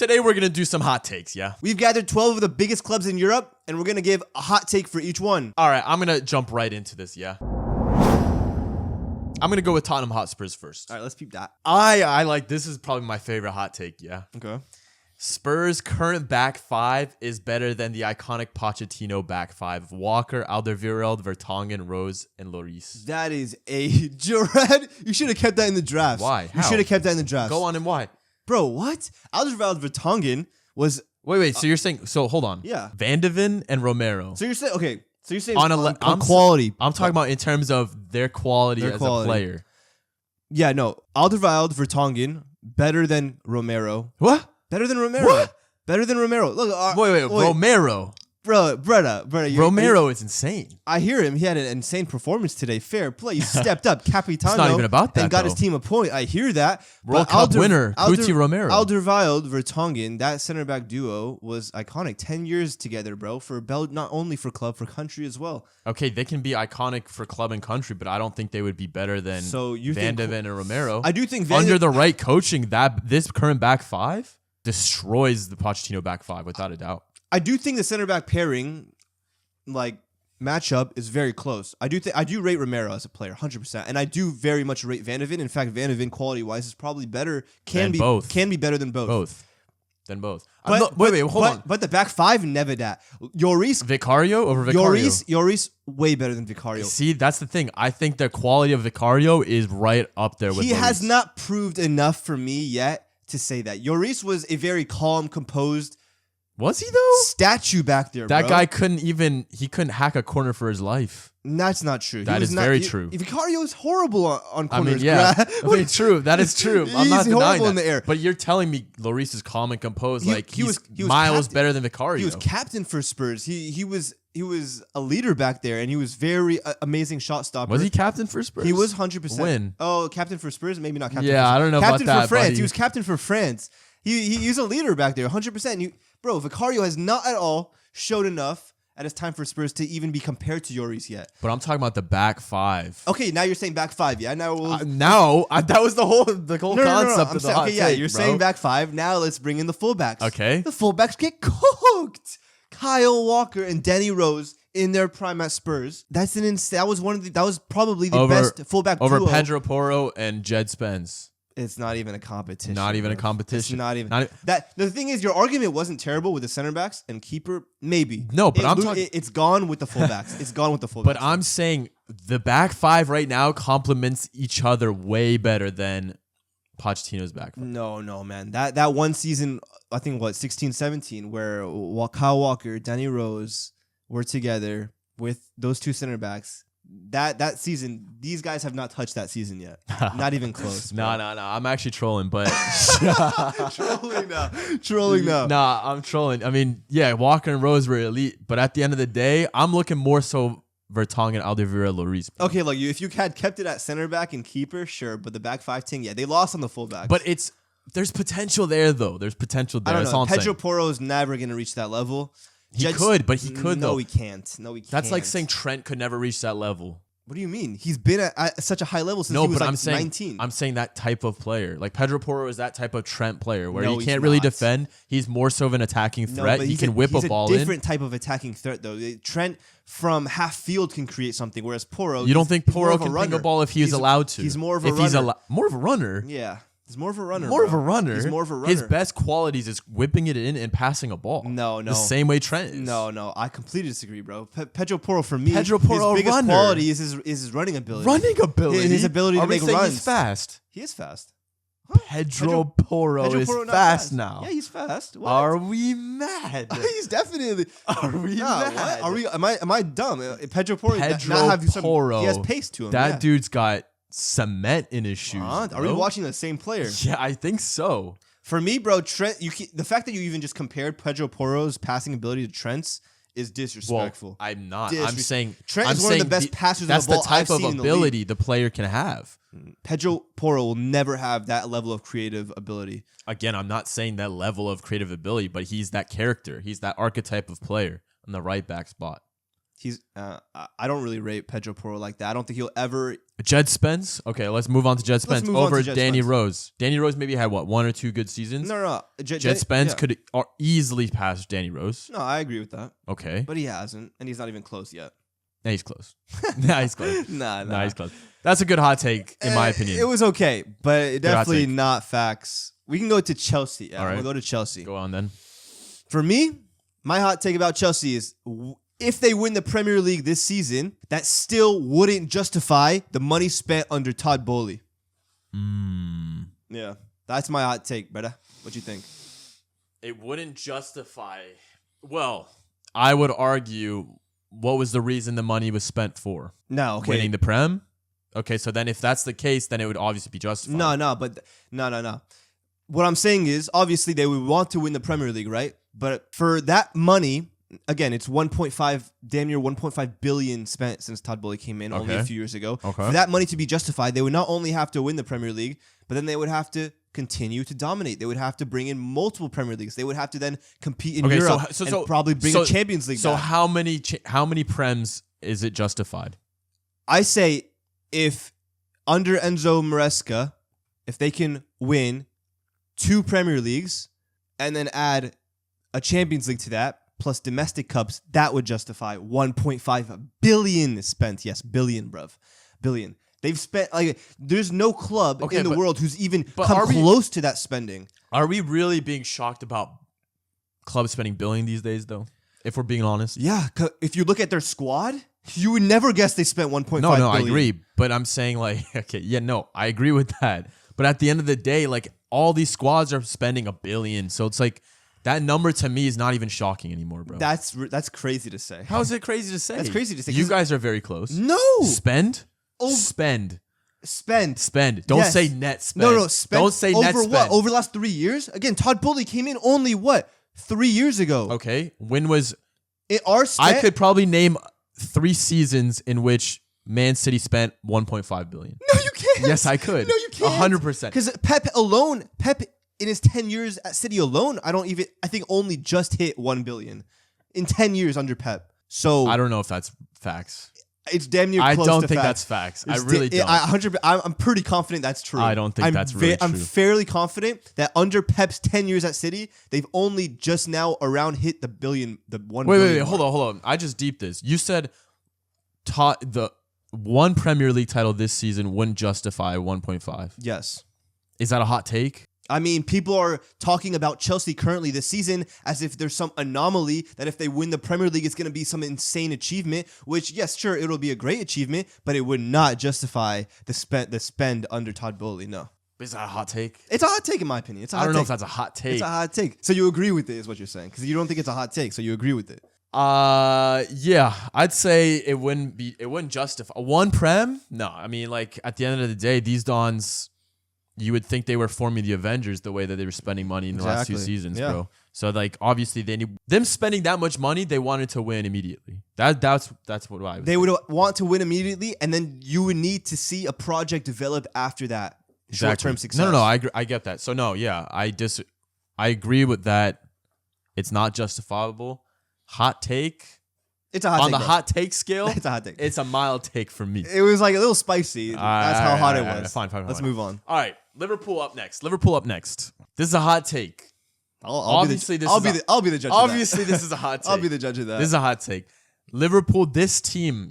Today we're going to do some hot takes, yeah? We've gathered 12 of the biggest clubs in Europe, and we're going to give a hot take for each one. All right, I'm going to jump right into this, yeah? I'm going to go with Tottenham Hotspurs first. All right, let's peep that. I like, this is probably my favorite hot take, yeah? Okay. Spurs' current back five is better than the iconic Pochettino back five of Walker, Alderweireld, Vertonghen, Rose, and Lloris. That is a dread. You should have kept that in the draft. Why? You How? should have kept that in the draft. Go on and why? Bro, what? Alderweireld Vertonghen was... Wait, so you're saying, so hold on. Yeah. Van de Ven and Romero. So you're saying, okay, so you're saying on quality. I'm talking about in terms of their quality as a player. Yeah, no. Alderweireld Vertonghen, better than Romero. What? Better than Romero. What? Better than Romero. Look, wait, Romero. Brother. Romero is insane. I hear him. He had an insane performance today. Fair play. He stepped up. Capitano. It's not even about that, and got though. his team a point. I hear that. World Cup winner, Cuti Romero. Alderweireld Vertonghen, that center back duo was iconic. 10 years together, bro. For not only for club, for country as well. Okay, they can be iconic for club and country, but I don't think they would be better than Van de Ven and Romero. I do think under the right coaching, this current back five destroys the Pochettino back five without a doubt. I do think the center back pairing, like matchup, is very close. I do rate Romero as a player, 100%, and I do very much rate Van de Ven. In fact, Van de Ven quality wise is probably better. Can be better than both. Wait, hold on. But the back five, never that. Lloris, Vicario over Vicario. Lloris, way better than Vicario. See, that's the thing. I think the quality of Vicario is right up there with. He has not proved enough for me yet to say that. Lloris was a very calm, composed. Was he though? Statue back there, That bro. guy couldn't hack a corner for his life. That's not true. That is very true. Vicario is horrible on corners. I mean, yeah. True. That is true. I'm not denying horrible that. in the air. But you're telling me Lloris is calm and composed. He was miles better than Vicario. He was captain for Spurs. He was a leader back there, and he was very amazing shot stopper. Was he captain for Spurs? He was 100%. When? Oh, captain for Spurs? Maybe not captain. Yeah, I don't know captain about that. Captain for France. Buddy. He was captain for France. He's a leader back there, 100%. Bro, Vicario has not at all showed enough at his time for Spurs to even be compared to Lloris yet. But I'm talking about the back five. Okay, now you're saying back five, yeah? Now that was the whole concept of the hot take, you're saying back five. Now let's bring in the fullbacks. Okay. The fullbacks get cooked. Kyle Walker and Danny Rose in their prime at Spurs. That was probably the best fullback over duo. Pedro Porro and Jed Spence. It's not even a competition. Not even a competition. It's not even. The thing is, your argument wasn't terrible with the center backs and keeper. Maybe. No, but I'm talking. It's gone with the fullbacks. It's gone with the fullbacks. But I'm saying the back five right now complements each other way better than Pochettino's back five. No, man. That one season, I think 16-17, where Kyle Walker, Danny Rose were together with those two center backs. That season, these guys have not touched that season yet. Not even close. No. I'm actually trolling, but trolling now. Nah, I'm trolling. I mean, yeah, Walker and Rose were elite, but at the end of the day, I'm looking more so Vertonghen, Alderweireld, Lloris. Okay, look, if you had kept it at center back and keeper, sure, but the back five team, yeah, they lost on the fullbacks. But there's potential there though. There's potential there. I don't know. Pedro Porro is never gonna reach that level. He could though. No, he can't. That's like saying Trent could never reach that level. What do you mean? He's been at such a high level since he was like 19. I'm saying that type of player. Like Pedro Porro is that type of Trent player where he can't really defend. He's more so of an attacking threat. He can whip a ball in. He's a different type of attacking threat though. Trent from half field can create something, whereas Porro... You don't think Porro can ping a ball if he's allowed to? He's more of a runner. More of a runner? Yeah. He's more of a runner. More of a runner. He's more of a runner. His best qualities is whipping it in and passing a ball. No. The same way Trent is. No. I completely disagree, bro. Pedro Porro, for me, his biggest quality is his running ability. His ability to make runs. He's fast? He is fast. Huh? Pedro Porro is fast now. Yeah, he's fast. What? Are we mad? He's definitely. Are we mad? What? Are we? Am I dumb? Pedro Porro. He has pace to him. That dude's got cement in his shoes. Are we watching the same player? Yeah, I think so. For me, bro, Trent. The fact that you even just compared Pedro Porro's passing ability to Trent's is disrespectful. Well, I'm not. I'm saying Trent is one of the best passers of the ball. That's the type of ability the player can have. Pedro Porro will never have that level of creative ability. Again, I'm not saying that level of creative ability, but he's that character. He's that archetype of player on the right back spot. I don't really rate Pedro Porro like that. I don't think he'll ever. Jed Spence? Okay, let's move on to Jed Spence over Danny Spence. Rose. Danny Rose maybe had, 1 or 2 good seasons? No. Jed Spence could easily pass Danny Rose. No, I agree with that. Okay. But he hasn't, and he's not even close yet. Nah, he's close. He's close. Nah, he's close. That's a good hot take, in my opinion. It was okay, but definitely not facts. We can go to Chelsea. Yeah, all right. We'll go to Chelsea. Go on, then. For me, my hot take about Chelsea is if they win the Premier League this season, that still wouldn't justify the money spent under Todd Boehly. Yeah, that's my hot take, brother. What you think? It wouldn't justify. Well, I would argue, what was the reason the money was spent for? No, okay. Winning the Prem? Okay, so then if that's the case, then it would obviously be justified. No. What I'm saying is, obviously, they would want to win the Premier League, right? But for that money, again, it's 1.5, damn near 1.5 billion spent since Todd Boehly came in only a few years ago. Okay. For that money to be justified, they would not only have to win the Premier League, but then they would have to continue to dominate. They would have to bring in multiple Premier Leagues. They would have to then compete in Europe and probably bring a Champions League back. How many Prems is it justified? I say if under Enzo Maresca, if they can win 2 Premier Leagues and then add a Champions League to that, plus domestic cups, that would justify 1.5 billion spent. Yes, billion, bruv. Billion. They've spent, there's no club in the world who's even come close to that spending. Are we really being shocked about clubs spending billion these days, though? If we're being honest. Yeah, if you look at their squad, you would never guess they spent 1.5 billion. No, I agree. But I'm saying, I agree with that. But at the end of the day, all these squads are spending $1 billion. So it's that number to me is not even shocking anymore, bro. That's crazy to say. How is it crazy to say? That's crazy to say. You guys are very close. No. Spend? Spend. Don't say net spend. No, spend. Don't say net spend. Over what? Over the last 3 years? Again, Todd Boehly came in only 3 years ago. Okay. When was... I could probably name 3 seasons in which Man City spent 1.5 billion. No, you can't. Yes, I could. No, you can't. 100%. Because Pep in his 10 years at City alone, I think only just hit 1 billion in 10 years under Pep. So I don't know if that's facts. It's damn near close to facts. I don't think that's facts. I really don't. I'm pretty confident that's true. I don't think that's really true. I'm fairly confident that under Pep's 10 years at City, they've only just now around hit the 1 billion. Wait, hold on. I just deeped this. You said the one Premier League title this season wouldn't justify 1.5. Yes. Is that a hot take? I mean, people are talking about Chelsea currently this season as if there's some anomaly that if they win the Premier League, it's going to be some insane achievement, which, yes, sure, it'll be a great achievement, but it would not justify the spend under Todd Boehly, no. Is that a hot take? It's a hot take, in my opinion. I don't know if that's a hot take. It's a hot take. So you agree with it is what you're saying, because you don't think it's a hot take, so you agree with it. Yeah, I'd say it wouldn't justify. One Prem? No, I mean, at the end of the day, these Dons... You would think they were forming the Avengers the way that they were spending money in the last 2 seasons, bro. So obviously they need them spending that much money. They wanted to win immediately. That's what I would. They would want to win immediately, and then you would need to see a project develop after that. Exactly. Short-term success. No, I get that. So no, yeah, I agree with that. It's not justifiable. Hot take. It's a hot take. On the hot take scale, it's a hot take. It's a mild take for me. It was a little spicy. That's how hot it was. Fine. Let's move on. All right, Liverpool up next. This is a hot take. I'll be the judge. Obviously, this is a hot take. I'll be the judge of that. This is a hot take. Liverpool, this team,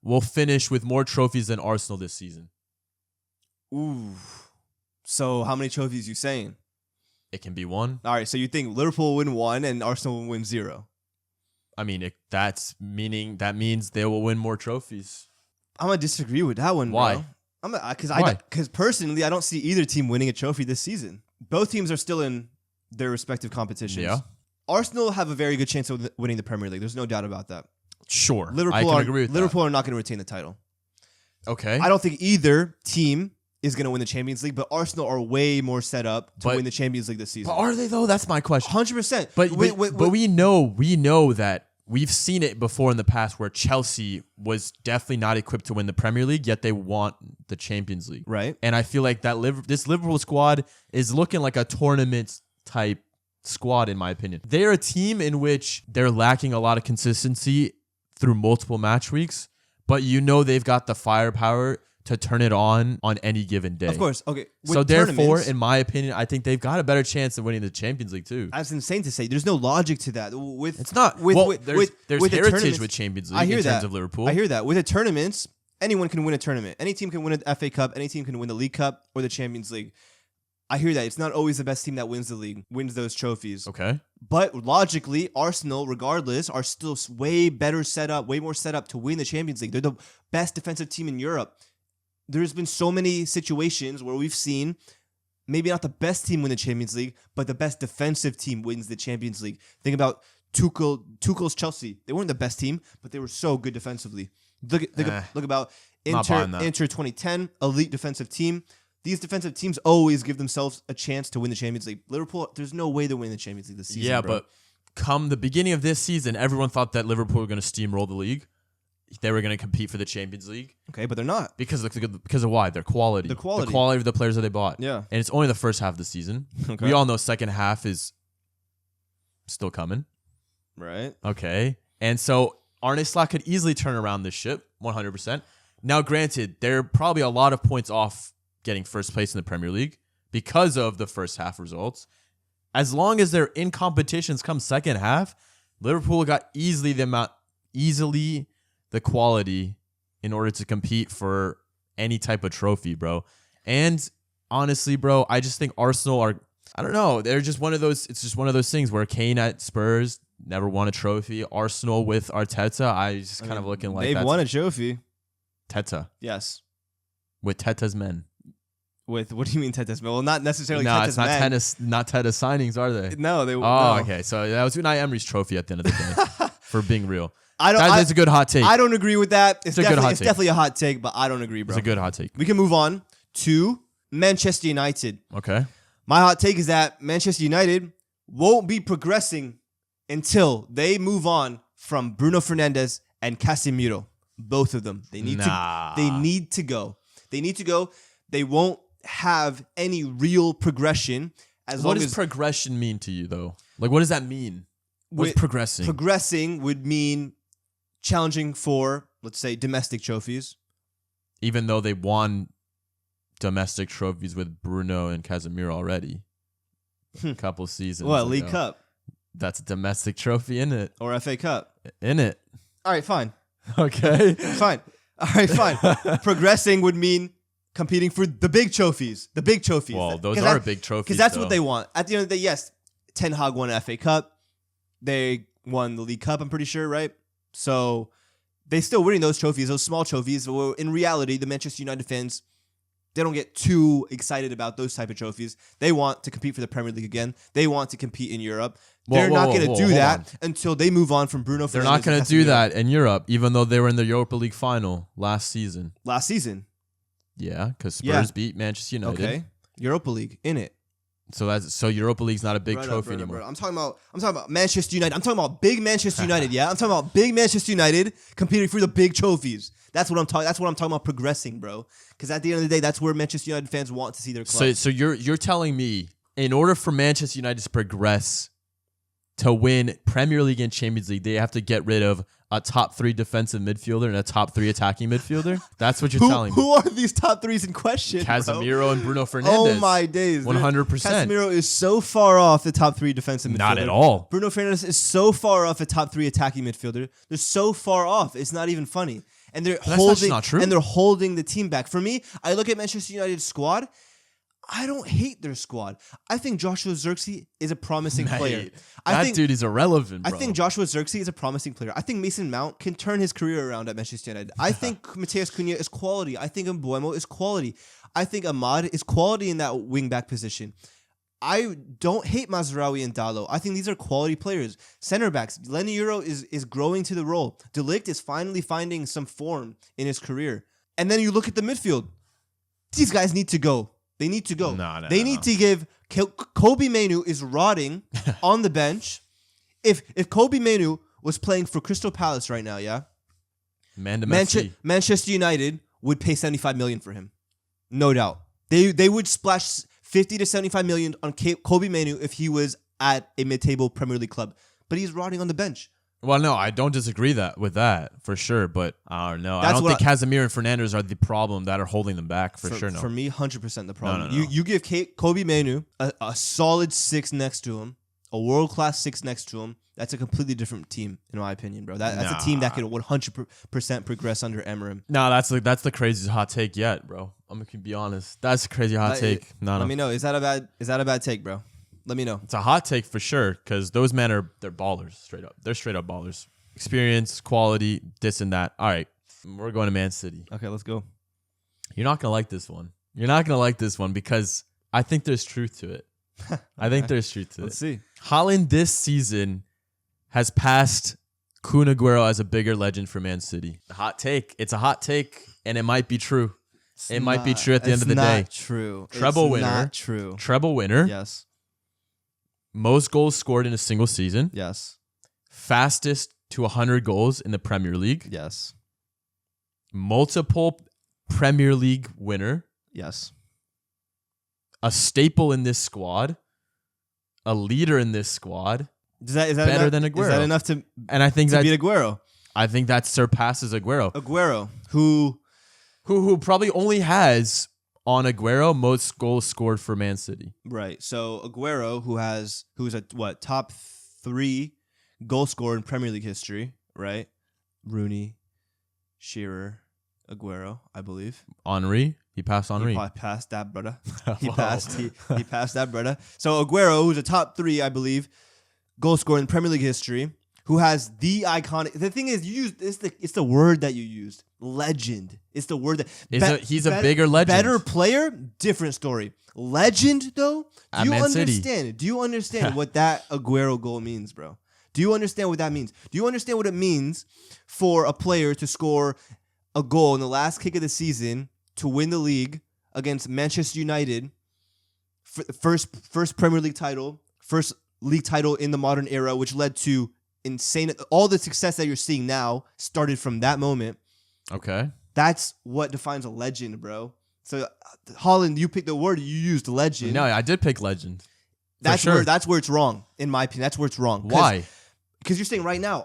will finish with more trophies than Arsenal this season. Ooh. So how many trophies you saying? It can be 1. All right. So you think Liverpool will win 1 and Arsenal will win 0? I mean, that means they will win more trophies. I'm gonna disagree with that one. Why? Bro. Because personally, I don't see either team winning a trophy this season. Both teams are still in their respective competitions. Yeah. Arsenal have a very good chance of winning the Premier League. There's no doubt about that. Sure. I can agree with that. Liverpool are not going to retain the title. Okay. I don't think either team is going to win the Champions League, but Arsenal are way more set up to win the Champions League this season. But are they though? That's my question. 100%. But we know that we've seen it before in the past where Chelsea was definitely not equipped to win the Premier League, yet they want the Champions League. Right. And I feel like this Liverpool squad is looking like a tournament type squad, in my opinion. They're a team in which they're lacking a lot of consistency through multiple match weeks, but they've got the firepower to turn it on any given day. Of course. Okay. So therefore, in my opinion, I think they've got a better chance of winning the Champions League too. That's insane to say. There's no logic to that. It's not. There's heritage with Champions League in terms of Liverpool. I hear that. With the tournaments, anyone can win a tournament. Any team can win an FA Cup. Any team can win the League Cup or the Champions League. I hear that. It's not always the best team that wins the league, wins those trophies. Okay. But logically, Arsenal, regardless, are still way better set up, way more set up to win the Champions League. They're the best defensive team in Europe. There's been so many situations where we've seen maybe not the best team win the Champions League, but the best defensive team wins the Champions League. Think about Tuchel's Chelsea. They weren't the best team, but they were so good defensively. Look about Inter 2010, elite defensive team. These defensive teams always give themselves a chance to win the Champions League. Liverpool, there's no way they're winning the Champions League this season. Yeah, bro. but come the beginning of this season, everyone thought that Liverpool were going to steamroll the league. They were going to compete for the Champions League. Okay, but they're not. Because of why? Their quality. The quality of the players that they bought. Yeah. And it's only the first half of the season. Okay. We all know second half is still coming. Right. Okay. And so Arne Slot could easily turn around this ship 100%. Now, granted, they're probably a lot of points off getting first place in the Premier League because of the first half results. As long as they're in competitions come second half, Liverpool got easily the quality in order to compete for any type of trophy, bro. And honestly, bro, I just think Arsenal I don't know, they're just it's just one of those things where Kane at Spurs never won a trophy. Arsenal with Arteta, kind of looking like they've won a trophy. Teta. Yes. With Teta's men. With what do you mean Teta's men? Well, not necessarily no, Teta's men. It's not Teta's signings, are they? No, they. Oh, okay. So that was Unai Emery's trophy at the end of the day. For being real, that's a good hot take. I don't agree with that. It's definitely a hot take, but I don't agree, bro. It's a good hot take. We can move on to Manchester United. Okay. My hot take is that Manchester United won't be progressing until they move on from Bruno Fernandes and Casemiro. Both of them. They need to. They need to go. They need to go. They won't have any real progression what does progression mean to you, though? Like, what does that mean? What's progressing? Progressing would mean challenging for, let's say, domestic trophies. Even though they won domestic trophies with Bruno and Casemiro already. A couple seasons ago. League Cup? That's a domestic trophy, in it? Or FA Cup? In it. All right, fine. Okay. Fine. All right, fine. Progressing would mean competing for the big trophies. The big trophies. Well, those are big trophies. Because that's what they want. At the end of the day, yes, Ten Hag won an FA Cup. They won the League Cup, I'm pretty sure, right? So they still winning those trophies, those small trophies. Well, in reality, the Manchester United fans, they don't get too excited about those type of trophies. They want to compete for the Premier League again. They want to compete in Europe. They're not going to do that until they move on from Bruno Fernandes. They're not going to do that in Europe, even though they were in the Europa League final last season. Last season? Yeah, because Spurs beat Manchester United. Okay. Europa League, in it. So Europa League's not a big trophy anymore. I'm talking about Manchester United. I'm talking about big Manchester United. Yeah, I'm talking about big Manchester United competing for the big trophies. That's what I'm talking. That's what I'm talking about progressing, bro. Because at the end of the day, that's where Manchester United fans want to see their club. So you're telling me in order for Manchester United to progress to win Premier League and Champions League, they have to get rid of a top 3 defensive midfielder and a top 3 attacking midfielder? That's what you're telling me. Who are these top 3s in question? Casemiro and Bruno Fernandes. Oh my days. 100%. Casemiro is so far off the top 3 defensive midfielder. Not at all. Bruno Fernandes is so far off the top 3 attacking midfielder. They're so far off. It's not even funny. And that's not true. And they're holding the team back. For me, I look at Manchester United's squad. I don't hate their squad. I think Joshua Zirkzee is a promising player. Dude is irrelevant, bro. I think Joshua Zirkzee is a promising player. I think Mason Mount can turn his career around at Manchester United. I think Mateus Cunha is quality. I think Mbeumo is quality. I think Ahmad is quality in that wing-back position. I don't hate Mazraoui and Dalot. I think these are quality players. Center backs, Lenny Euro is growing to the role. De Ligt is finally finding some form in his career. And then you look at the midfield. These guys need to go. They need to go. They need to give Kobe Mainoo is rotting on the bench. If Kobe Mainoo was playing for Crystal Palace right now, yeah, Manchester United would pay 75 million for him, no doubt. They would splash 50 to 75 million on Kobe Mainoo if he was at a mid-table Premier League club, but he's rotting on the bench. Well, no, I don't disagree with that for sure, but I don't know. I That's don't what think Casemiro and Fernandez are the problem that are holding them back for sure. No, For me, 100% the problem. No. You give Kobe Manu a solid 6 next to him, a world-class 6 next to him. That's a completely different team, in my opinion, bro. That's a team that could 100% progress under Emery. No, that's the craziest hot take yet, bro. I'm gonna be honest. That's a crazy hot take. No. Let me know. Is that a bad take, bro? Let me know. It's a hot take for sure, because those men they're ballers, straight up. They're straight up ballers. Experience, quality, this and that. All right, we're going to Man City. Okay, let's go. You're not gonna like this one. You're not gonna like this one because I think there's truth to it. I think there's truth to it. Let's see. Haaland this season has passed Kun Aguero as a bigger legend for Man City. Hot take. It's a hot take, and it might be true. It might be true at the end of the day. It's not true. Treble winner. Not true. Treble winner. Yes. Most goals scored in a single season. Yes. Fastest to 100 goals in the Premier League. Yes. Multiple Premier League winner. Yes. A staple in this squad. A leader in this squad. Is that better enough, than Aguero. Is that enough to And I think that beat Aguero? I think that surpasses Aguero. Aguero, who Probably only has on Aguero most goals scored for Man City. right. So Aguero, who's a top 3 goal scorer in Premier League history, right? Rooney, Shearer, Aguero, I believe. Henry, he passed Henry. He passed that brother. He Whoa. he passed that brother. So Aguero, who's a top 3, I believe, goal scorer in Premier League history, who has the iconic. The thing is, it's the word that you used. Legend. It's the word that he's a bigger legend. Better player, different story. Legend though, At do you Man City. understand? Do you understand what that Aguero goal means, bro? Do you understand what that means? Do you understand what it means for a player to score a goal in the last kick of the season to win the league against Manchester United, first Premier League title, first league title in the modern era, which led to insane. All the success that you're seeing now started from that moment. Okay. That's what defines a legend, bro. So Haaland, you picked the word, you used legend. No, I did pick legend. That's where it's wrong, in my opinion. That's where it's wrong. Why? Because you're saying right now,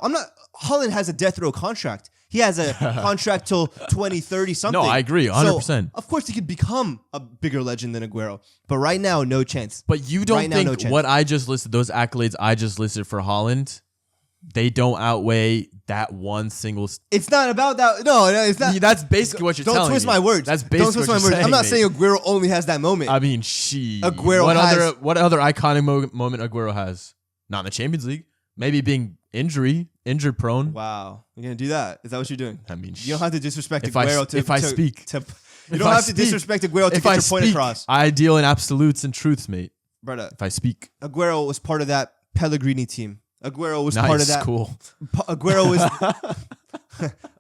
Haaland has a death row contract. He has a contract till 2030 something. No, I agree, 100%. So, of course, he could become a bigger legend than Aguero. But right now, no chance. But you don't Right now, think no chance. what I just listed, those accolades I just listed for Haaland, they don't outweigh that one single. It's not about that. No, it's not. That's basically what you're Don't telling me. twist my words. That's Don't basically twist what my you're words. saying. I'm not mate. saying Aguero only has that moment. I mean, Aguero what other iconic moment Aguero has? Not in the Champions League. Maybe being injury prone. Wow, you're gonna do that? Is that what you're doing? I mean, You don't have to disrespect if Aguero. I speak, You don't have to disrespect Aguero to get your point across, I deal in absolutes and truths, mate. brother. If I speak, Aguero was part of that Pellegrini team. Aguero was nice, part of that. cool. Aguero was.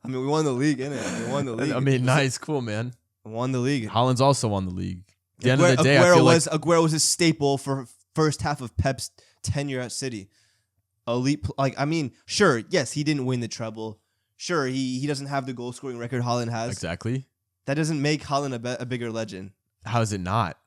I mean, we won the league, innit? We won the league. I mean, nice, cool, man. Won the league. Haaland's also won the league. At the end of the day, Aguero was a staple for first half of Pep's tenure at City. Elite, sure, yes, he didn't win the treble. Sure, he doesn't have the goal scoring record Haaland has. Exactly. That doesn't make Haaland a bigger legend. How is it not?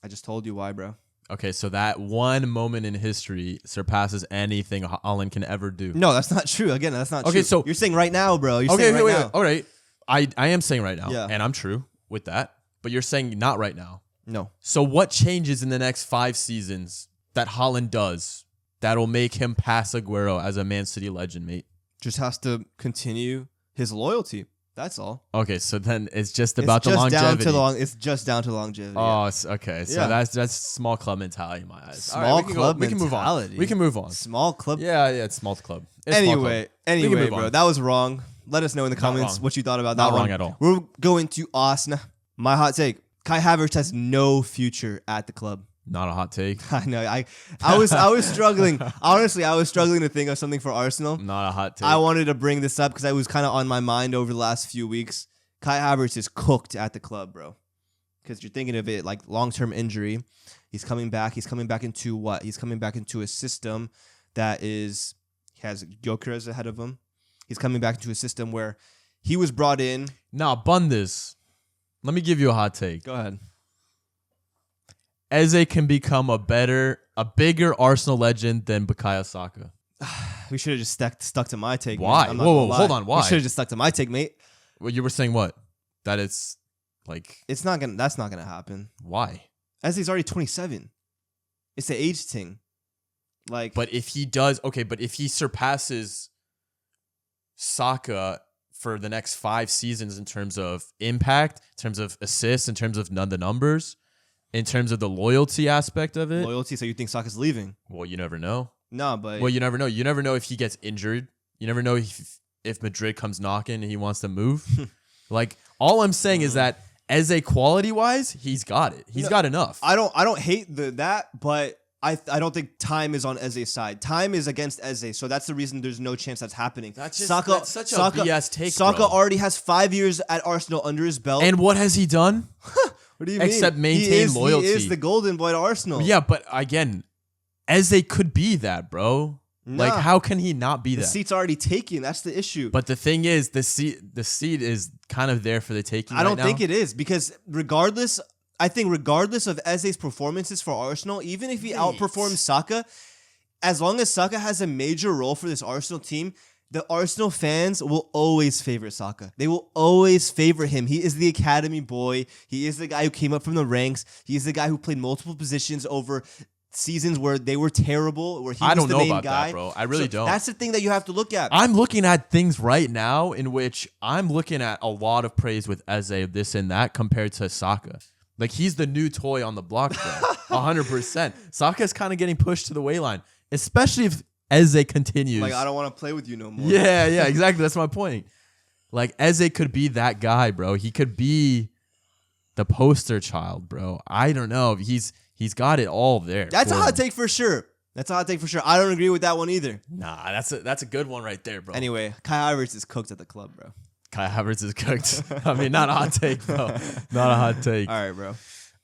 I just told you why, bro. Okay, so that one moment in history surpasses anything Haaland can ever do. No, that's not true. Again, that's not true. Okay, so you're saying right now, bro. You're okay, saying right wait. now. All right, I am saying right now, Yeah. and I'm true with that. But you're saying not right now. No. So what changes in the next 5 seasons that Haaland does that'll make him pass Aguero as a Man City legend, mate? Just has to continue his loyalty. That's all. Okay, so then it's just about the It's longevity. It's just down to longevity. Oh, okay. So Yeah. that's small club mentality in my eyes. Small club we can move on. mentality. We can move on. Small club. Yeah, it's small club. It's small club. Anyway, move bro, on. that was wrong. Let us know in the comments wrong. what you thought about Not that one. wrong at all. We're going to Arsenal. My hot take: Kai Havertz has no future at the club. Not a hot take. I know. I was struggling. Honestly, I was struggling to think of something for Arsenal. Not a hot take. I wanted to bring this up because I was kind of on my mind over the last few weeks. Kai Havertz is cooked at the club, bro. Because you're thinking of it like long-term injury. He's coming back. He's coming back into what? He's coming back into a system that has Gyökeres ahead of him. He's coming back into a system where he was brought in. Nah, bun this. Let me give you a hot take. Go ahead. Eze can become a bigger Arsenal legend than Bukayo Saka. We should have just stuck to my take. Why? Man. I'm not Whoa, gonna lie. hold on. Why? We should have just stuck to my take, mate. Well, you were saying what? That it's like It's not gonna. That's not gonna happen. why? He's already 27. It's the age thing. Like, But if he does, okay, but if he surpasses Saka for the next 5 seasons in terms of impact, in terms of assists, in terms of the numbers, in terms of the loyalty aspect of it, loyalty. So you think Saka's leaving? well, you never know. No, but Well, you never know. You never know if he gets injured. You never know if Madrid comes knocking and he wants to move. Like, all I'm saying is that as a quality wise, he's got it. He's got enough. I don't hate that, but I don't think time is on Eze's side. Time is against Eze, so that's the reason there's no chance that's happening. That's such a BS take, Saka bro. already has 5 years at Arsenal under his belt. And what has he done? What do you Except mean? maintain loyalty. He is the golden boy at Arsenal. Yeah, but again, Eze could be that, bro. Like, Nah. how can he not be The that? seat's already taken. That's the issue. But the thing is, the seat is kind of there for the taking. I don't right think now. it is because regardless of Eze's performances for Arsenal, even if he outperforms Saka, as long as Saka has a major role for this Arsenal team, the Arsenal fans will always favor Saka. They will always favor him. He is the academy boy. He is the guy who came up from the ranks. He is the guy who played multiple positions over seasons where they were terrible, where he was don't the know main about guy. that, bro. I really don't. That's the thing that you have to look at. I'm looking at things right now in which I'm looking at a lot of praise with Eze, this and that, compared to Saka. Like, he's the new toy on the block, bro. 100%. Saka's kind of getting pushed to the wayline, especially if Eze continues. Like, I don't want to play with you no more. Yeah, exactly. That's my point. Like, Eze could be that guy, bro. He could be the poster child, bro. I don't know. He's got it all there. That's a for hot him. take for sure. I don't agree with that one either. Nah, that's a good one right there, bro. Anyway, Kai Havertz is cooked at the club, bro. Kai Havertz is cooked. I mean, not a hot take, bro. Not a hot take. All right, bro.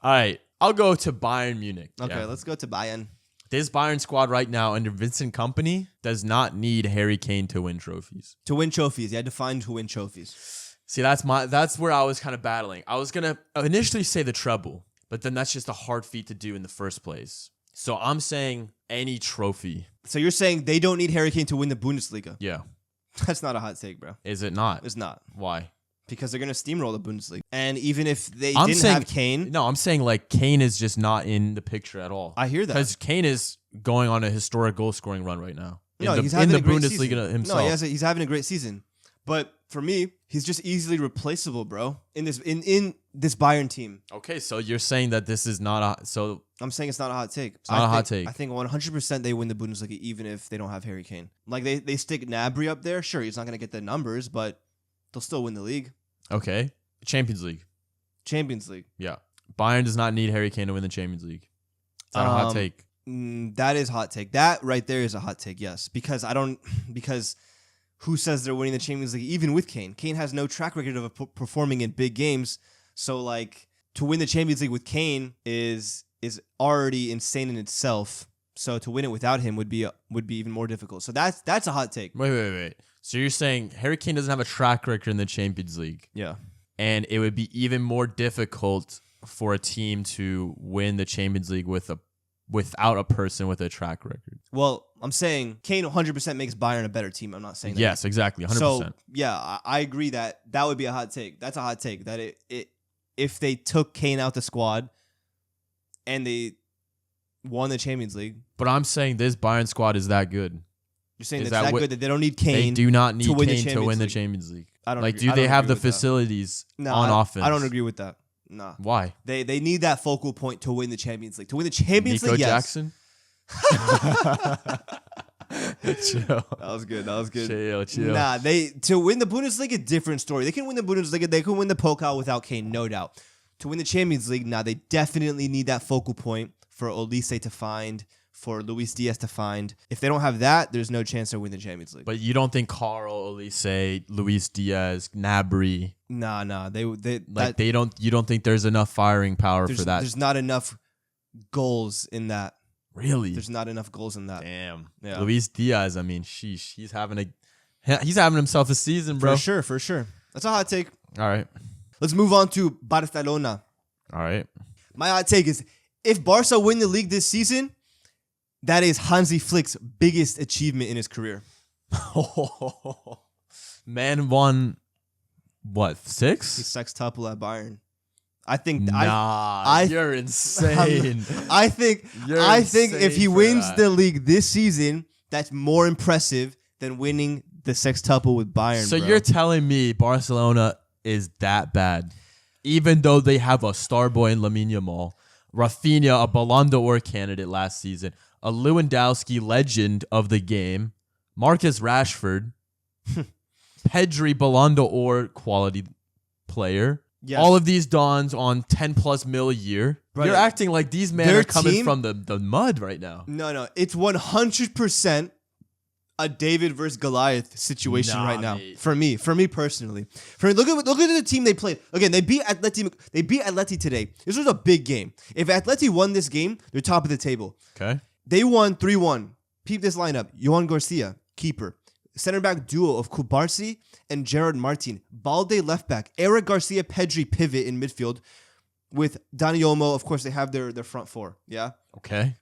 All right, I'll go to Bayern Munich. Okay, Yeah. let's go to Bayern. This Bayern squad right now under Vincent Kompany does not need Harry Kane to win trophies. To win trophies. You had to find to win trophies. See, that's where I was kind of battling. I was gonna initially say the treble, but then that's just a hard feat to do in the first place. So I'm saying any trophy. So you're saying they don't need Harry Kane to win the Bundesliga? Yeah. That's not a hot take, bro. Is it not? It's not. Why? Because they're going to steamroll the Bundesliga. And even if they I'm didn't saying- have Kane, No, I'm saying like Kane is just not in the picture at all. I hear that. Because Kane is going on a historic goal scoring run right now. No, in he's the, having in a the great Bundesliga season. himself. No, he's having a great season. But for me, he's just easily replaceable, bro. In this Bayern team. Okay, so you're saying that this is not a so I'm saying it's not a hot take. It's not a hot take. I think 100% they win the Bundesliga even if they don't have Harry Kane. Like they stick Gnabry up there. Sure, he's not going to get the numbers, but they'll still win the league. okay. Champions League. Champions League. Yeah. Bayern does not need Harry Kane to win the Champions League. Is that a hot take? That is a hot take. That right there is a hot take, yes. Because who says they're winning the Champions League even with Kane? Kane has no track record of performing in big games. So like to win the Champions League with Kane is already insane in itself. So to win it without him would be even more difficult. So that's a hot take. Wait. So you're saying Harry Kane doesn't have a track record in the Champions League, Yeah. and it would be even more difficult for a team to win the Champions League without a person with a track record. Well, I'm saying Kane 100% makes Bayern a better team. I'm not saying that. Yes, exactly, 100%. So yeah, I agree that would be a hot take. That's a hot take. That if they took Kane out the squad and they won the Champions League, But I'm saying this Bayern squad is that good. you're saying Is that's that that what- good that they don't need They Kane. do not need to win the Kane to Champions win the League. Champions League. I don't Like, agree- do I they don't have agree the with that. facilities No, on offense? I don't agree with that. Nah. Why? They need that focal point to win the Champions League. To win the Champions Nico League, yes. Jackson? Chill. That was good. That was good. Chill. Nah, to win the Bundesliga, different story. They can win the Bundesliga. They can win the Pokal without Kane, no doubt. To win the Champions League, now they definitely need that focal point for Olise to find, for Luis Diaz to find. If they don't have that, there's no chance they'll win the Champions League. But you don't think Carl, Olise, Luis Diaz, Gnabry, Nah. You don't think there's enough firing power for that? There's not enough goals in that. Really? There's not enough goals in that. Damn. Yeah. Luis Diaz, I mean, sheesh, he's having himself a season, bro. For sure. That's a hot take. All right. Let's move on to Barcelona. All right. My hot take is if Barca win the league this season, that is Hansi Flick's biggest achievement in his career. Man won what, 6? He's sextuple at Bayern. I think. You're insane. I think if he wins the league this season, that's more impressive than winning the sextuple with Bayern. So bro. you're telling me Barcelona is that bad, even though they have a star boy in Lamine Yamal, Rafinha, a Ballon d'Or candidate last season, a Lewandowski legend of the game, Marcus Rashford, Pedri, Ballon d'Or quality player. Yes. All of these dons on 10 plus mil a year. Right. You're acting like these men are coming from the mud right now. No. It's 100% a David versus Goliath situation right now. Mate. For me personally. Look at the team they played. Again, they beat Atleti today. This was a big game. If Atleti won this game, they're top of the table. Okay. They won 3-1. Peep this lineup. Johan Garcia, keeper. Center back duo of Kubarsi and Gerard Martin. Balde left back. Eric Garcia, Pedri pivot in midfield. With Dani Olmo, of course, they have their front four. Yeah. Okay.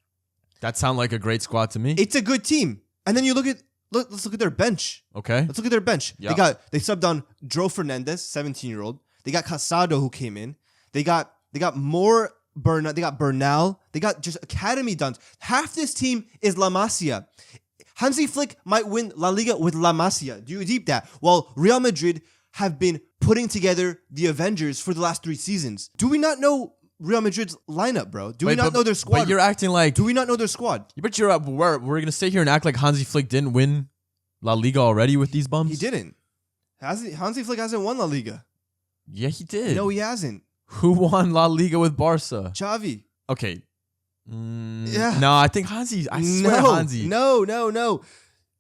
That sounds like a great squad to me. It's a good team. And then let's look at their bench. Okay. Let's look at their bench. Yeah. They subbed on Dro Fernandez, 17-year-old. They got Casado who came in. They got more Bernal. They got Bernal. They got just academy duns. Half this team is La Masia. Hansi Flick might win La Liga with La Masia. Do you deep that? While Real Madrid have been putting together the Avengers for the last 3 seasons. Do we not know Real Madrid's lineup, bro? Do we not know their squad? But you're acting like... Do we not know their squad? But we're going to sit here and act like Hansi Flick didn't win La Liga already with these bums? He didn't. Hansi Flick hasn't won La Liga. Yeah, he did. No, he hasn't. Who won La Liga with Barca? Xavi. Okay. Yeah. No, I think Hansi. I swear Hansi. No.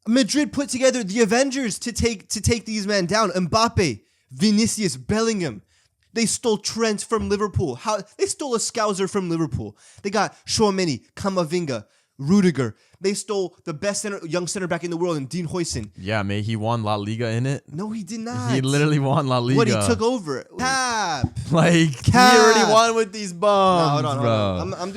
Madrid put together the Avengers to take these men down. Mbappe, Vinicius, Bellingham. They stole Trent from Liverpool. They stole a Scouser from Liverpool. They got Tchouaméni, Camavinga, Rudiger. They stole the best young center back in the world in Dean Huijsen. Yeah, mate, he won La Liga in it. No, he did not. He literally won La Liga. What, he took over? Cap. He already won with these bums, Hold bro. on. I'm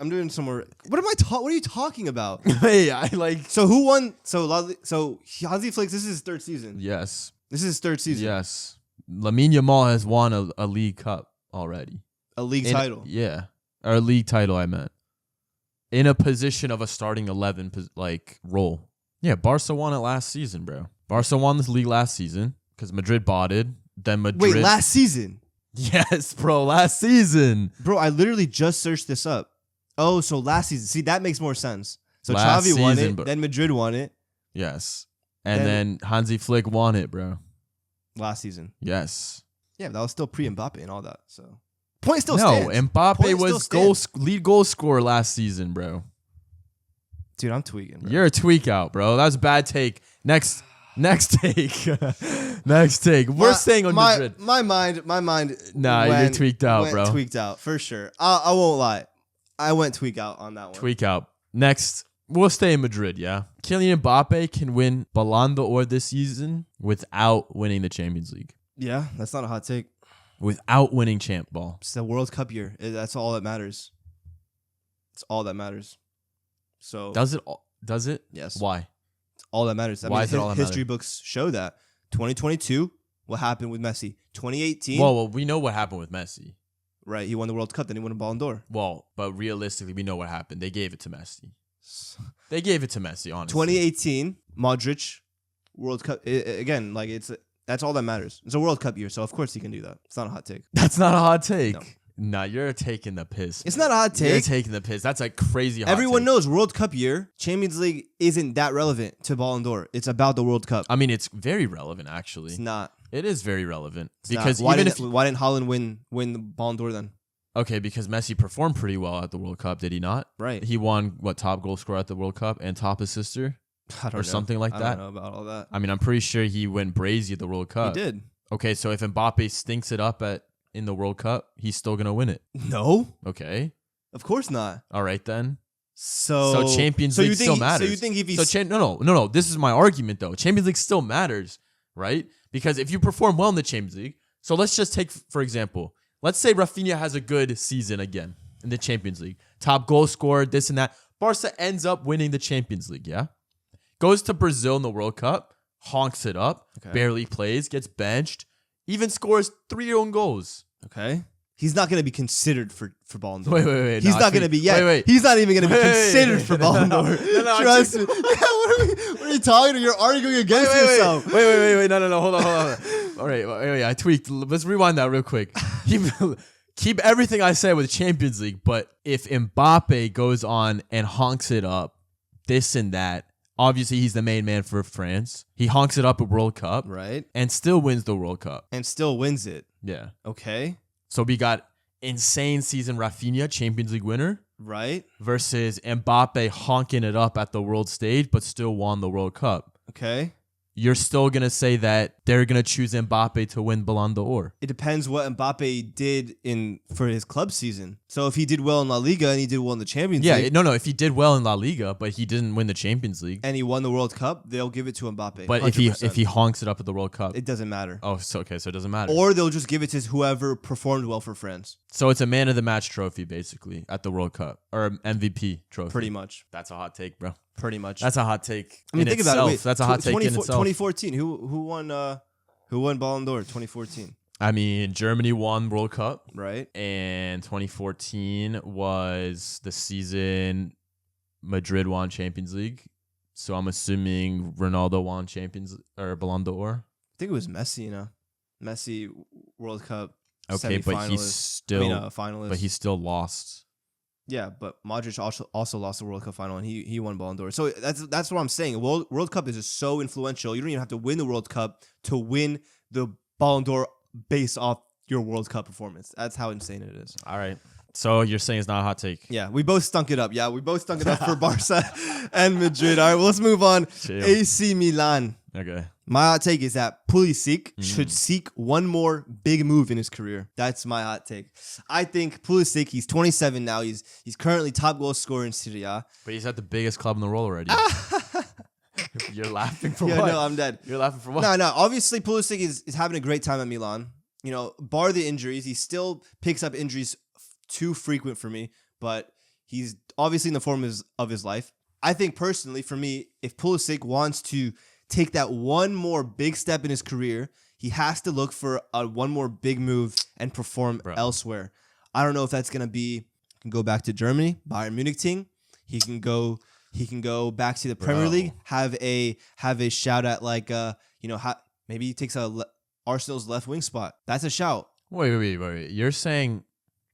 doing some more. What are you talking about? Hey, I like. So who won? So Hansi Flick, this is his 3rd season. Yes. This is his 3rd season. Yes. Lamine Yamal has won a league cup already. A league title. Yeah. Or a league title, I meant. In a position of a starting 11 role. Yeah, Barca won it last season, bro. Barca won this league last season because Madrid bought it. Then Madrid. Wait, last season? Yes, bro, last season. Bro, I literally just searched this up. Oh, so last season. See, that makes more sense. So Last Xavi won season, it, but- then Madrid won it Yes. And then Hansi Flick won it, bro. last season. Yes. Yeah, but that was still pre-Mbappe and all that. So point still No, stands. Mbappe Point was still stands. lead goal scorer last season, bro. Dude, I'm tweaking, bro. You're a tweak out, bro. That's a bad take. Next take. Next take. We're staying on Madrid. My mind. Nah, you're tweaked out, went bro. Tweaked out for sure. I won't lie. I went tweak out on that one. Tweak out. Next, we'll stay in Madrid, yeah? Kylian Mbappe can win Ballon d'Or this season without winning the Champions League. Yeah, that's not a hot take. Without winning champ ball. It's the World Cup year. That's all that matters. It's all that matters. So Does it? Does it? Yes. Why? It's all that matters. Why is it all that history matter? books show that. 2022, what happened with Messi? 2018, Well, we know what happened with Messi. right? He won the World Cup, then he won a Ballon d'Or. Well, but realistically, we know what happened. They gave it to Messi. They gave it to Messi, honestly. 2018, Modric, World Cup. Again, like that's all that matters. It's a World Cup year, so of course he can do that. It's not a hot take. That's not a hot take. No. Nah, you're taking the piss. It's not a hot You're take. taking the piss. That's a crazy hot Everyone take. knows World Cup year, Champions League isn't that relevant to Ballon d'Or. It's about the World Cup. I mean, it's very relevant, actually. It's not. It is very relevant. It's Because not. even Why didn't Haaland win the Ballon d'Or then? Okay, because Messi performed pretty well at the World Cup, did he not? Right. He won, top goal scorer at the World Cup and top assist I don't know. or something like I that? don't know about all that. I mean, I'm pretty sure he went brazy at the World Cup. He did. Okay, so if Mbappe stinks it up in the World Cup, he's still going to win it. No, Okay. of course not. All right, then. So Champions League still matters. So you think if he's No. This is my argument, though. Champions League still matters, right? Because if you perform well in the Champions League, so let's just take, for example, let's say Rafinha has a good season again in the Champions League. Top goal scorer, this and that. Barca ends up winning the Champions League, yeah? Goes to Brazil in the World Cup, honks it up, Okay. barely plays, gets benched, even scores 3 own goals. Okay. He's not going to be considered for Ballon d'Or. Wait. He's not going to be. Yeah. Wait. He's not even going to be considered for Ballon d'Or. No, Trust me. What are you talking about? You're arguing against yourself. Wait. No. Hold on. All right. Wait. I tweaked. Let's rewind that real quick. Keep everything I said with Champions League, but if Mbappe goes on and honks it up, this and that, obviously he's the main man for France. He honks it up at World Cup, Right. and still wins the World Cup. And still wins it. Yeah. Okay. So we got insane season Rafinha, Champions League winner, Right. versus Mbappe honking it up at the world stage, but still won the World Cup. Okay. You're still going to say that they're going to choose Mbappe to win Ballon d'Or. It depends what Mbappe did for his club season. So if he did well in La Liga and he did well in the Champions League. No. If he did well in La Liga, but he didn't win the Champions League. And he won the World Cup, they'll give it to Mbappe. But 100%. if he honks it up at the World Cup. It doesn't matter. Oh, so it doesn't matter. Or they'll just give it to whoever performed well for France. So it's a man of the match trophy, basically, at the World Cup. Or MVP trophy. Pretty much. That's a hot take, bro. Pretty much. That's a hot take. I mean, think about it. Wait, That's a hot take in itself. 2014. Who won Ballon d'Or? 2014. I mean, Germany won World Cup. Right. And 2014 was the season Madrid won Champions League. So I'm assuming Ronaldo won Ballon d'Or. I think it was Messi, Messi World Cup. Okay, but he's still finalist. But he still lost. Yeah, but Modric also lost the World Cup final, and he won Ballon d'Or. So that's what I'm saying. World Cup is just so influential. You don't even have to win the World Cup to win the Ballon d'Or based off your World Cup performance. That's how insane it is. All right. So you're saying it's not a hot take? Yeah, we both stunk it up. Yeah, we both stunk it up for Barca and Madrid. All right, well, let's move on. Chill. AC Milan. Okay. My hot take is that Pulisic should seek one more big move in his career. That's my hot take. I think Pulisic, he's 27 now. He's currently top goal scorer in Serie A. But he's at the biggest club in the world already. You're laughing for what? No, I'm dead. You're laughing for what? No. Obviously, Pulisic is having a great time at Milan. Bar the injuries, he still picks up injuries too frequent for me, but he's obviously in the form of his life. I think personally, for me, if Pulisic wants to take that one more big step in his career, he has to look for one more big move and perform elsewhere. I don't know if that's gonna be. He can go back to Germany, Bayern Munich team. He can go back to the Premier League. Have a shout at maybe he takes Arsenal's left wing spot. That's a shout. Wait. You're saying,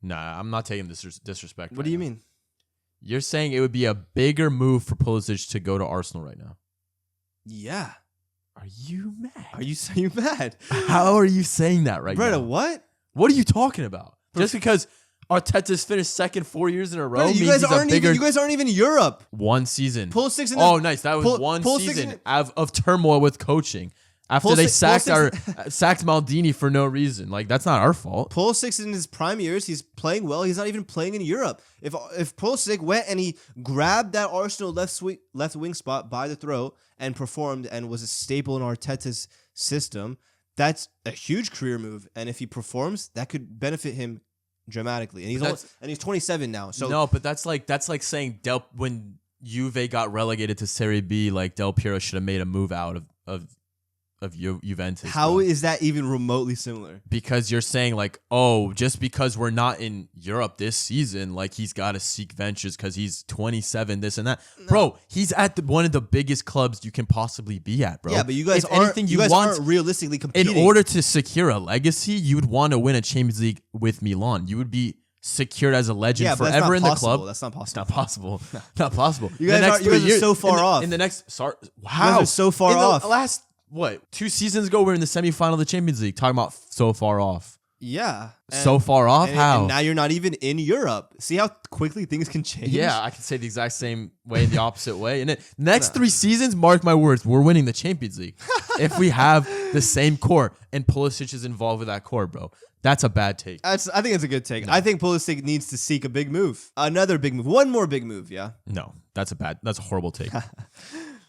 nah, I'm not taking this disrespect. What do you mean? You're saying it would be a bigger move for Pulisic to go to Arsenal right now. Yeah. Are you mad? Are you mad? How are you saying that right now? What? What are you talking about? Just because Arteta's finished second 4 years in a row means you guys aren't even Europe. One season. Pulisic in nice. That was one season of turmoil with coaching. After they sacked Maldini for no reason. Like, that's not our fault. Pulisic in his prime years, he's playing well. He's not even playing in Europe. If Pulisic went and he grabbed that Arsenal left wing spot by the throat and performed and was a staple in Arteta's system, that's a huge career move. And if he performs, that could benefit him dramatically. And he's 27 now. So no, but that's like saying when Juve got relegated to Serie B, like Del Piero should have made a move out of Juventus. How is that even remotely similar? Because you're saying just because we're not in Europe this season, like he's got to seek ventures because he's 27, this and that. No. Bro, he's at one of the biggest clubs you can possibly be at, bro. Yeah, but you guys aren't realistically competing. In order to secure a legacy, you would want to win a Champions League with Milan. You would be secured as a legend forever in the club. That's not possible. It's not possible. Not possible. You guys are so far off. In the next, how? You guys are so far off. Last 2 seasons ago, we're in the semifinal of the Champions League. Talking about so far off. Yeah. So far off? How? And now you're not even in Europe. See how quickly things can change? Yeah, I can say the exact same way in the opposite way. And next 3 seasons, mark my words, we're winning the Champions League. If we have the same core and Pulisic is involved with that core, bro. That's a bad take. I think it's a good take. No. I think Pulisic needs to seek a big move. Another big move. One more big move, yeah? No, that's a horrible take.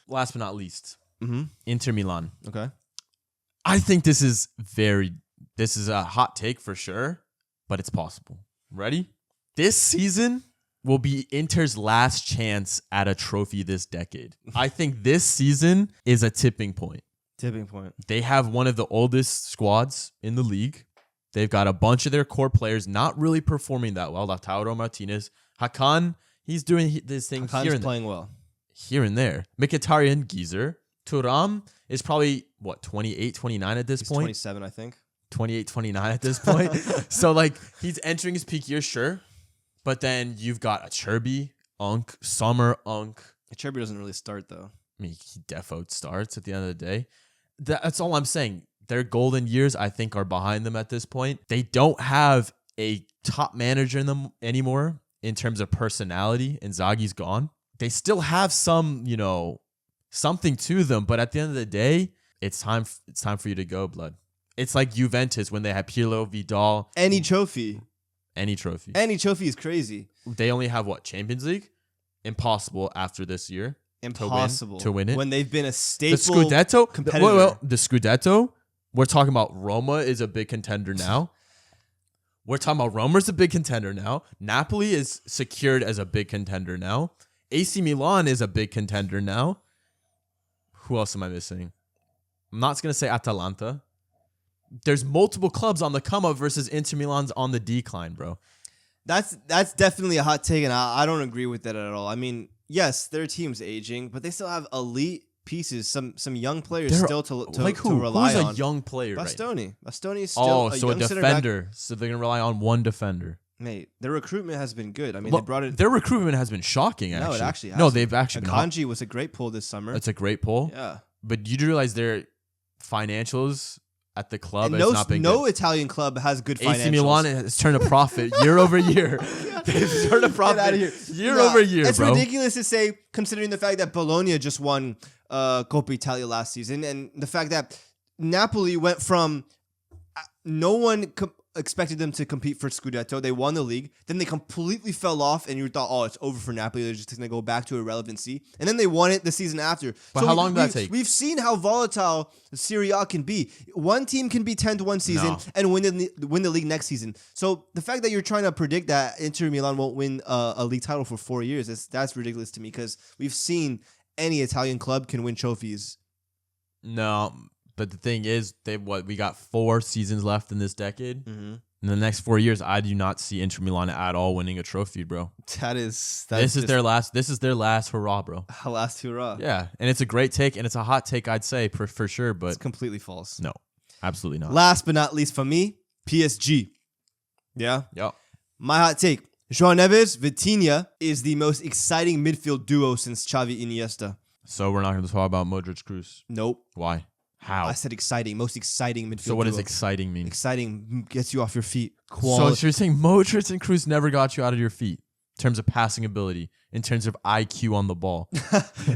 Last but not least. Inter Milan. Okay. I think this is a hot take for sure, but it's possible. Ready? This season will be Inter's last chance at a trophy this decade. I think this season is a tipping point. Tipping point. They have one of the oldest squads in the league. They've got a bunch of their core players not really performing that well. Lautaro Martinez. Hakan, he's doing this thing Hakan's here and playing well. Here and there. Mkhitaryan, Geezer. Thuram is probably, 28, 29 at this He's point? 27, I think. 28, 29 at this point. So, like, he's entering his peak year, sure. But then you've got a Cherby, Unk, Summer, Unk. Cherby doesn't really start, though. I mean, he defo starts at the end of the day. That's all I'm saying. Their golden years, I think, are behind them at this point. They don't have a top manager in them anymore in terms of personality. Inzaghi's gone. They still have some, something to them. But at the end of the day, it's time for you to go, blood. It's like Juventus when they had Pirlo, Vidal. Any trophy. Any trophy. Any trophy is crazy. They only have Champions League? Impossible after this year. Impossible. To win it. When they've been a staple the Scudetto competitor. The Scudetto, we're talking about Roma is a big contender now. We're talking about Roma's a big contender now. Napoli is secured as a big contender now. AC Milan is a big contender now. Who else am I missing? I'm not going to say Atalanta. There's multiple clubs on the come up versus Inter Milan's on the decline, bro. That's definitely a hot take, and I don't agree with that at all. I mean, yes, their team's aging, but they still have elite pieces, some young players still to rely on. Who's a young player? Bastoni. Right? Bastoni is still a defender. So they're gonna rely on one defender. Mate, their recruitment has been good. I mean, they brought it. Their recruitment has been shocking. Actually, no, it actually has. No, they've actually been. Akanji was a great pull this summer. It's a great pull. Yeah, but you do realize their financials at the club has not been good. Italian club has good financials. AC Milan has turned a profit year over year. They've turned a profit year over year, it's bro. It's ridiculous to say, considering the fact that Bologna just won Coppa Italia last season, and the fact that Napoli went from no one expected them to compete for Scudetto. They won the league. Then they completely fell off, and you thought, oh, it's over for Napoli. They're just going to go back to irrelevancy. And then they won it the season after. But how long did that take? We've seen how volatile Serie A can be. One team can be 10 to 1 season and win the league next season. So the fact that you're trying to predict that Inter Milan won't win a league title for 4 years, that's ridiculous to me, because we've seen any Italian club can win trophies. No, but the thing is, we got 4 seasons left in this decade. Mm-hmm. In the next 4 years, I do not see Inter Milan at all winning a trophy, bro. This is their last hurrah, bro. Last hurrah. Yeah, and it's a great take, and it's a hot take, I'd say, for sure, but it's completely false. No, absolutely not. Last but not least for me, PSG. Yeah? Yep. My hot take. João Neves, Vitinha is the most exciting midfield duo since Xavi Iniesta. So we're not going to talk about Modric Kroos? Nope. Why? How? I said exciting. Most exciting midfield duo. So what does exciting mean? Exciting gets you off your feet. So you're saying Modric and Kroos never got you out of your feet in terms of passing ability, in terms of IQ on the ball?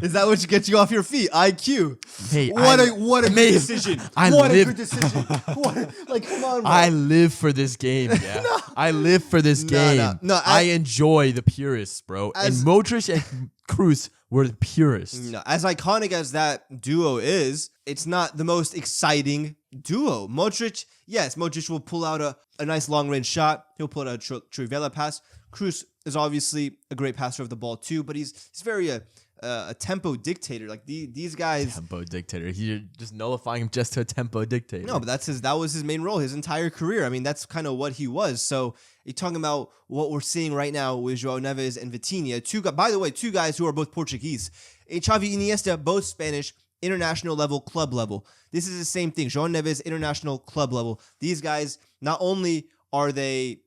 Is that what gets you off your feet? IQ. Hey, what a good decision. What a good decision. Come on, bro. I live for this game, yeah. No. I live for this game. No, I enjoy the purists, bro. And Modric and Kroos were the purists. No, as iconic as that duo is, it's not the most exciting duo. Modric will pull out a nice long-range shot. He'll pull out a Trivela pass. Kroos is obviously a great passer of the ball too, but he's very a tempo dictator. Like these guys. Tempo dictator. You're just nullifying him just to a tempo dictator. No, but that was his main role his entire career. I mean, that's kind of what he was. So you're talking about what we're seeing right now with João Neves and Vitinha. By the way, two guys who are both Portuguese. Xavi Iniesta, both Spanish, international level, club level. This is the same thing. João Neves, international, club level. These guys, not only are they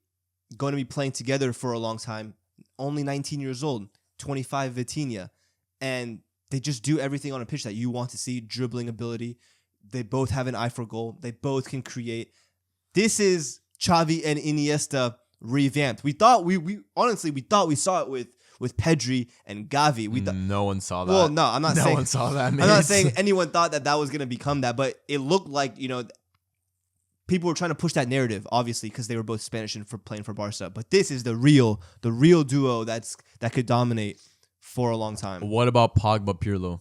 going to be playing together for a long time, only 19 years old, 25 Vitinha, and they just do everything on a pitch that you want to see. Dribbling ability. They both have an eye for goal. They both can create. This is Xavi and Iniesta revamped. We thought we honestly thought we saw it with Pedri and Gavi. No one saw that. Well, no, I'm not saying no one saw that. I'm not saying anyone thought that was going to become that, but it looked like, people were trying to push that narrative, obviously, because they were both Spanish and playing for Barca. But this is the real duo that could dominate for a long time. What about Pogba Pirlo?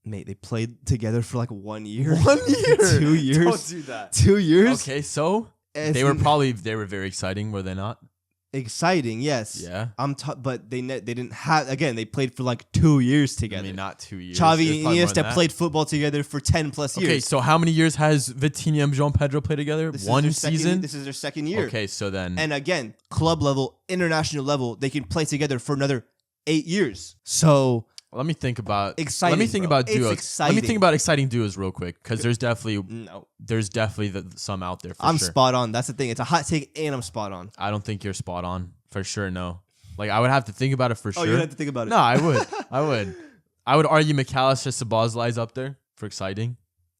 Mate, they played together for like 1 year. 1 year? 2 years? Don't do that. 2 years? Okay, so they were very exciting, were they not? Exciting, yes. Yeah. But they didn't have. Again, they played for like 2 years together. I mean, not 2 years. Xavi and Iniesta played football together for 10 plus years. Okay, so how many years has Vitinha and João Pedro played together? One season? This is their second year. Okay, so then. And again, club level, international level, they can play together for another 8 years. So let me think about exciting. Let me think about duos. Exciting. Let me think about exciting duos real quick, because there's definitely some out there. I'm spot on. That's the thing. It's a hot take, and I'm spot on. I don't think you're spot on for sure. No, like I would have to think about it for sure. Oh, you have to think about it. No, I would. I would argue McAllister Szoboszlai's up there for exciting.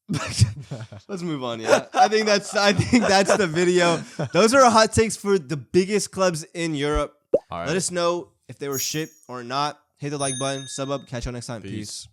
Let's move on. Yeah, I think that's the video. Those are our hot takes for the biggest clubs in Europe. All right. Let us know if they were shit or not. Hit the like button, sub up. Catch you next time. Peace.